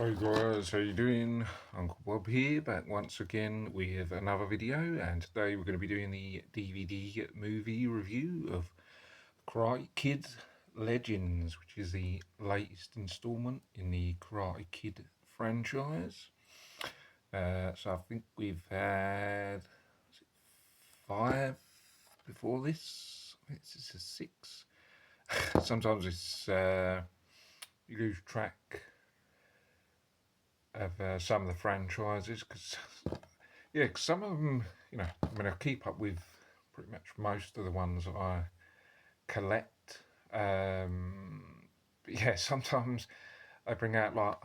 Hi guys, how you doing? Uncle Bob here, back once again with another video, and today we're going to be doing the DVD movie review of Karate Kid Legends, which is the latest installment in the Karate Kid franchise. So I think we've had five before this. I think this is six. Sometimes it's you lose track of some of the franchises because some of them, I mean, I keep up with pretty much most of the ones that I collect. But yeah, sometimes they bring out like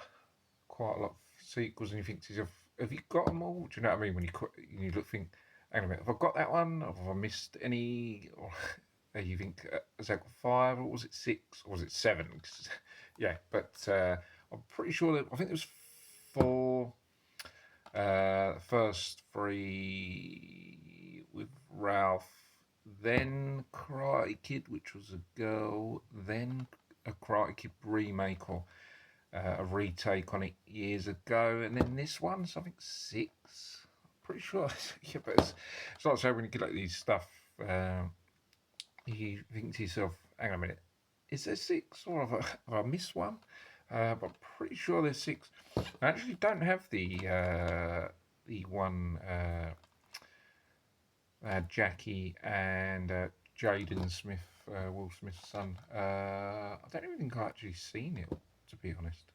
quite a lot of sequels, and you think to yourself, "Have you got them all?" Do you know what I mean? When you look, think, "Hang on a minute, have I got that one? Have I missed any?" Or you think, "Has that got five, or was it six, or was it seven?" Yeah, but I'm pretty sure that I think there was four. The first three with Ralph, then Karate Kid, which was a girl, then a Karate Kid remake or a retake on it years ago, and then this one, so I think six. Pretty sure. Yeah, but it's not so when you get like these stuff, you think to yourself, hang on a minute, is there six or have I missed one? But I'm pretty sure there's six. I actually don't have the one Jackie and Jaden Smith, Will Smith's son. I don't even think I've actually seen it, to be honest.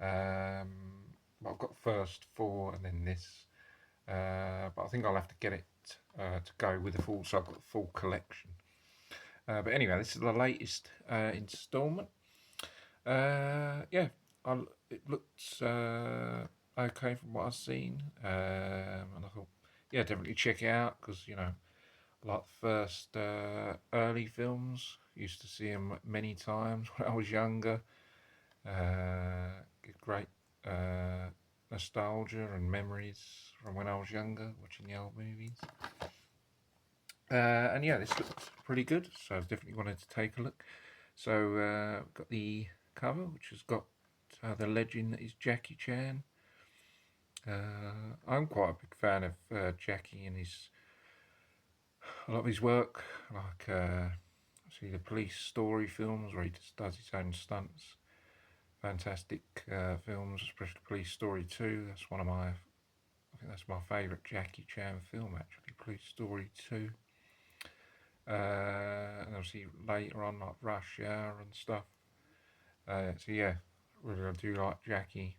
Um, but I've got first four and then this. But I think I'll have to get it to go with the full, so I've got the full collection. But anyway, this is the latest instalment. Yeah, it looks okay from what I've seen, and I thought, yeah, definitely check it out because like the first early films, used to see them many times when I was younger. Get great nostalgia and memories from when I was younger watching the old movies. And yeah, this looks pretty good, so I definitely wanted to take a look. So got the cover, which has got the legend that is Jackie Chan. I'm quite a big fan of Jackie and a lot of his work, like see the police story films where he just does his own stunts. Fantastic films, especially Police Story 2. That's one of my, I think that's my favourite Jackie Chan film actually, Police Story 2. And obviously later on like Rush Hour and stuff. So yeah, really I do like Jackie.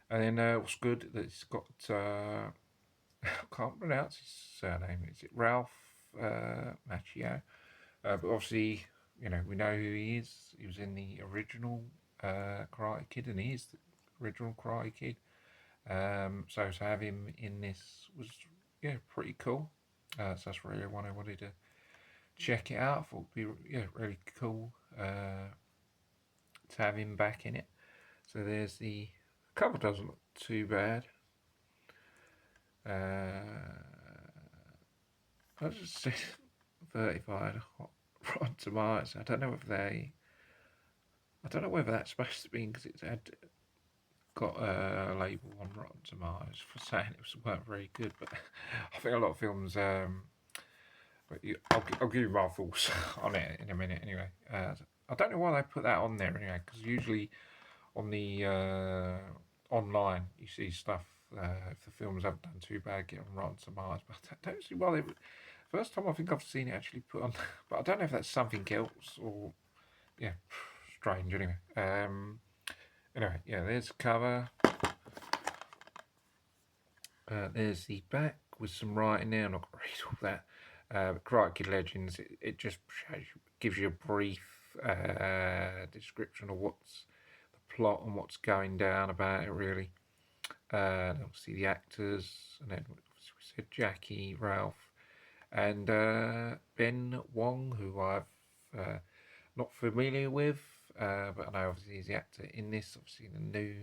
And then what's good that it's got I can't pronounce his surname. Is it Ralph Macchio? But obviously, we know who he is. He was in the original Karate Kid, and he is the original Karate Kid. So to have him in this was pretty cool. So that's really one I wanted to check it out. I thought it'd be really cool to have him back in it. So there's the cover doesn't look too bad. I just said 35 Rotten Tomatoes. I don't know whether that's supposed to be because it's had got a label on Rotten Tomatoes for saying weren't very good, but I think a lot of films. But I'll give you my thoughts on it in a minute. Anyway, I don't know why they put that on there anyway, because usually on the online you see stuff if the films haven't done too bad get on Rotten Tomatoes, but I don't see why they. First time I think I've seen it actually put on, but I don't know if that's something else or yeah, strange. Anyway, yeah, there's the cover. There's the back with some writing there. I'm not going to read all that. Karate Kid Legends, it just gives you a brief description of what's the plot and what's going down about it, really. And obviously the actors, and then we said Jackie, Ralph, and Ben Wong, who I've not familiar with, but I know obviously he's the actor in this, obviously the new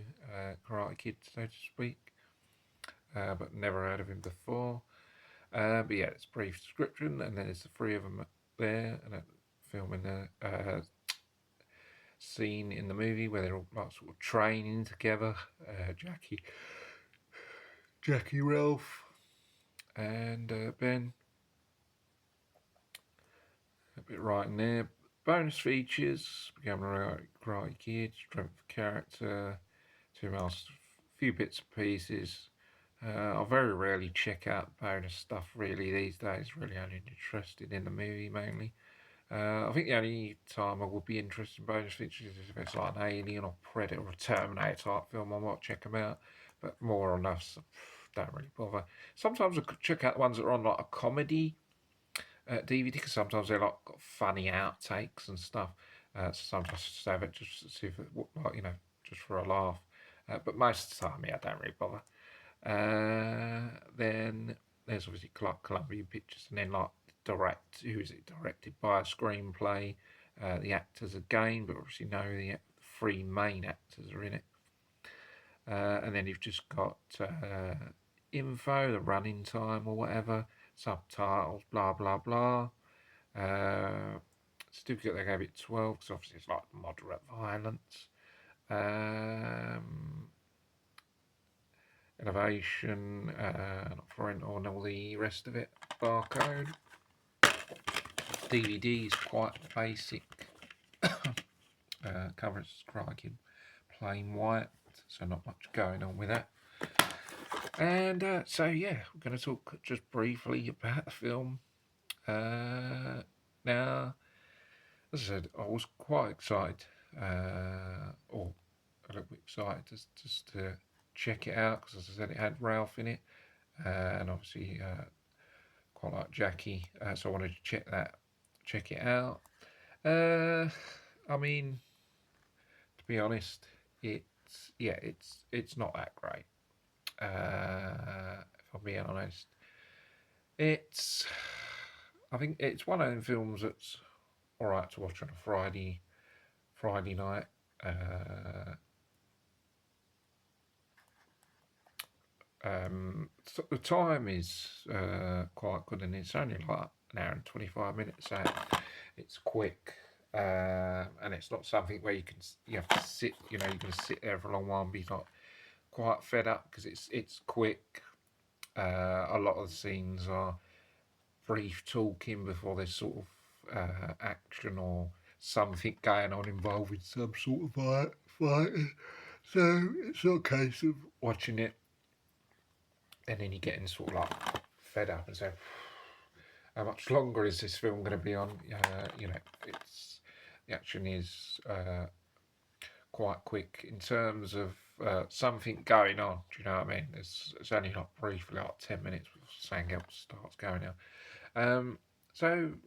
Karate Kid, so to speak, but never heard of him before. But yeah, it's a brief description, and then there's the three of them there, and filming scene in the movie where they're all like sort of training together. Jackie, Ralph, and Ben. A bit right in there. Bonus features: becoming a Karate Kid, strength of character, two miles, few bits and pieces. I very rarely check out bonus stuff really these days. Really only interested in the movie mainly. I think the only time I would be interested in bonus features is if it's like an Alien or Predator or Terminator type film. I might check them out, but more or less, don't really bother. Sometimes I could check out the ones that are on like a comedy DVD because sometimes they're like got funny outtakes and stuff. Sometimes I just have it just to see if it, like just for a laugh. But most of the time, yeah, I don't really bother. Then there's obviously Columbia Pictures, and then like who is it directed by a screenplay. The actors again, but obviously know the three main actors are in it. And then you've just got info, the running time or whatever, subtitles, blah blah blah. Certificate they gave it 12 because obviously it's like moderate violence. Innovation, not parental, and all the rest of it. Barcode. DVD is quite basic. Cover is striking, plain white, so not much going on with that. And so yeah, we're going to talk just briefly about the film. Now, as I said, I was quite excited, or a little bit excited just to check it out because, as I said, it had Ralph in it, and obviously quite like Jackie, so I wanted to check it out. I mean, to be honest, it's not that great. If I'm being honest, it's I think it's one of them films that's all right to watch on a Friday night. So the time is quite good, and it's only like an hour and 25 minutes. So it's quick, and it's not something where you have to sit. You're going to sit there for a long while and be like quite fed up because it's quick. A lot of the scenes are brief talking before there's sort of action or something going on involving some sort of fighting. So it's not a case of watching it and then you're getting sort of like fed up and saying, how much longer is this film going to be on? It's the action is quite quick in terms of something going on. Do you know what I mean? It's only like briefly, like 10 minutes before something else starts going on. So in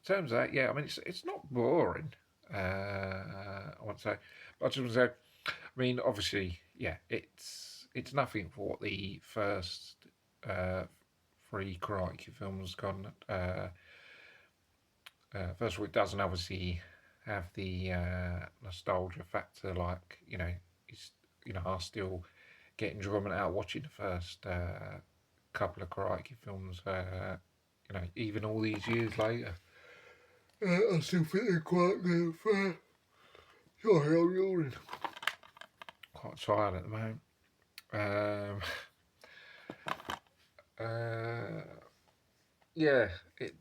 terms of that, yeah, I mean it's not boring. I want to say, but I just want to say, I mean, obviously, yeah, it's nothing for what the first three Karate films gone. First of all, it doesn't obviously have the nostalgia factor, like I still get enjoyment out watching the first couple of Karate films. Even all these years later, I still think they're quite good. Sorry, I'm yawning. Quite tired at the moment. Yeah, it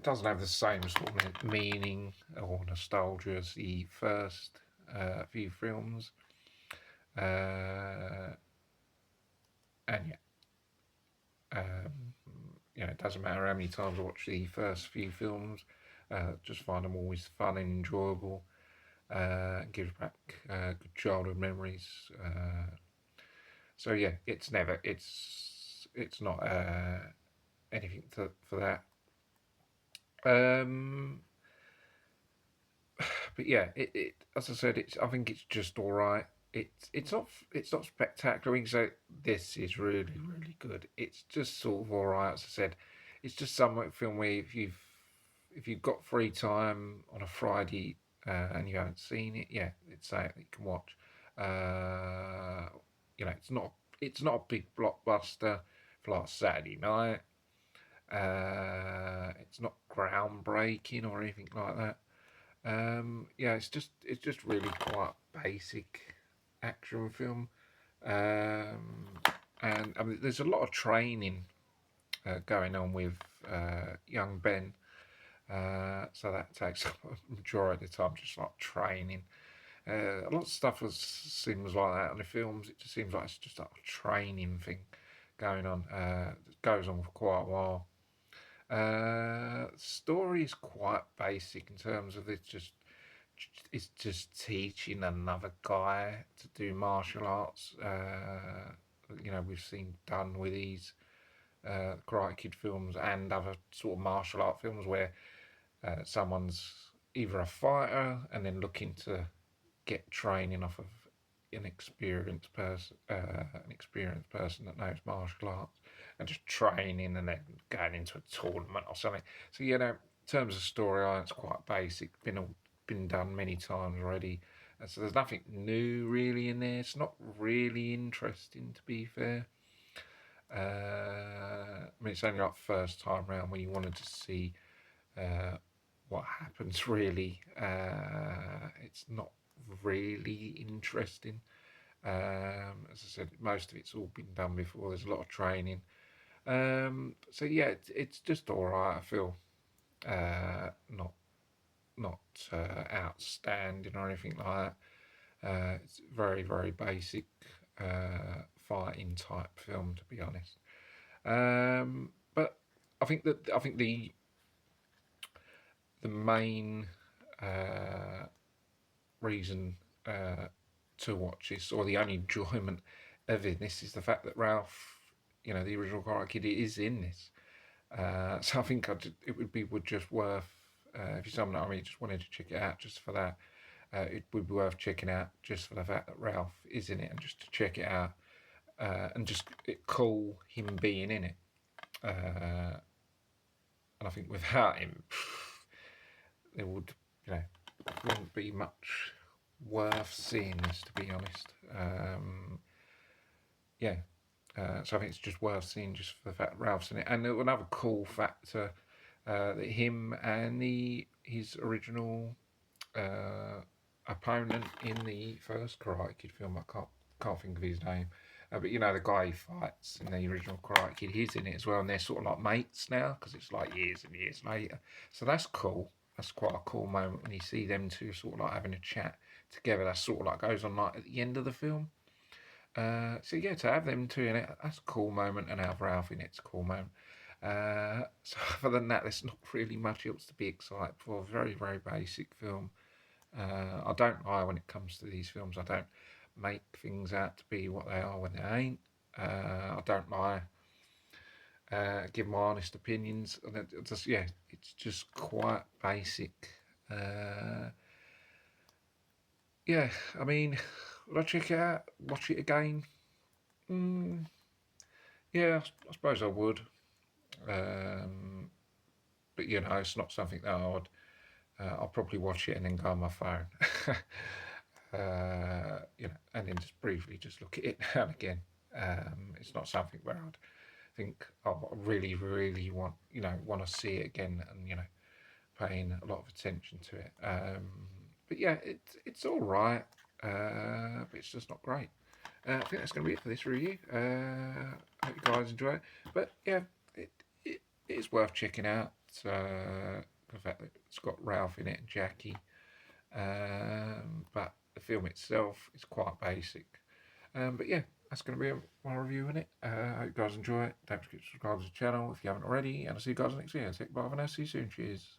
doesn't have the same sort of meaning or nostalgia as the first few films. And yeah, it doesn't matter how many times I watch the first few films. Just find them always fun and enjoyable. Gives back good childhood memories. So yeah, it's not anything for that. But yeah, it as I said, I think it's just all right. It's not spectacular. We can say this is really good. It's just sort of all right. As I said, it's just some film where if you've got free time on a Friday and you haven't seen it, yeah, it's something that you can watch. It's not a big blockbuster for like Saturday night. It's not groundbreaking or anything like that. Yeah, it's just really quite basic action film. Um, and I mean, there's a lot of training going on with young Ben. So that takes up a majority of the time, just like training. A lot of stuff seems like that in the films. It just seems like it's just like a training thing going on. It goes on for quite a while. Story is quite basic in terms of it's just teaching another guy to do martial arts. We've seen done with these Karate Kid films and other sort of martial art films where someone's either a fighter and then looking to get training off of an experienced person that knows martial arts, and just training and then going into a tournament or something. So in terms of storyline, it's quite basic. Been done many times already. And so there's nothing new really in there. It's not really interesting, to be fair. I mean, it's only like first time round when you wanted to see uh, what happens really. It's not really interesting. As I said, most of it's all been done before. There's a lot of training. So yeah, it's just all right. I feel not outstanding or anything like that. It's very very basic fighting type film, to be honest. But I think the main uh, reason to watch this, or the only enjoyment of this, is the fact that Ralph, the original Karate Kid, is in this. So I think it would just worth, if you're someone that just wanted to check it out just for that, it would be worth checking out just for the fact that Ralph is in it, and just to check it out, and just cool him being in it. And I think without him, there you know, wouldn't be much worth seeing this, to be honest. Yeah, so I think it's just worth seeing just for the fact that Ralph's in it. And another cool factor that him and his original opponent in the first Karate Kid film, I can't think of his name, but the guy he fights in the original Karate Kid, he's in it as well, and they're sort of like mates now because it's like years and years later. So that's cool. That's quite a cool moment when you see them two sort of like having a chat together. That sort of like goes on like at the end of the film. So yeah, to have them two in it, that's a cool moment, and have Ralph in it's a cool moment. So other than that, there's not really much else to be excited for. Very, very basic film. I don't lie when it comes to these films. I don't make things out to be what they are when they ain't. I don't lie. Give my honest opinions, and it's just quite basic. Uh, yeah, I mean, would I check it out? Watch it again? Mm, yeah, I suppose I would. Um, but it's not something that I would. I'll probably watch it and then go on my phone. And then just briefly just look at it now and again. It's not something where I'd think, oh, I really, really want to see it again, and paying a lot of attention to it. But yeah, it's all right, but it's just not great. I think that's going to be it for this review. I hope you guys enjoy it. But yeah, it is worth checking out. The fact that it's got Ralph in it and Jackie. But the film itself is quite basic. But yeah, that's going to be my review in it. I hope you guys enjoy it. Don't forget to subscribe to the channel if you haven't already. And I'll see you guys next video. Take care. Bye for now. See you soon. Cheers.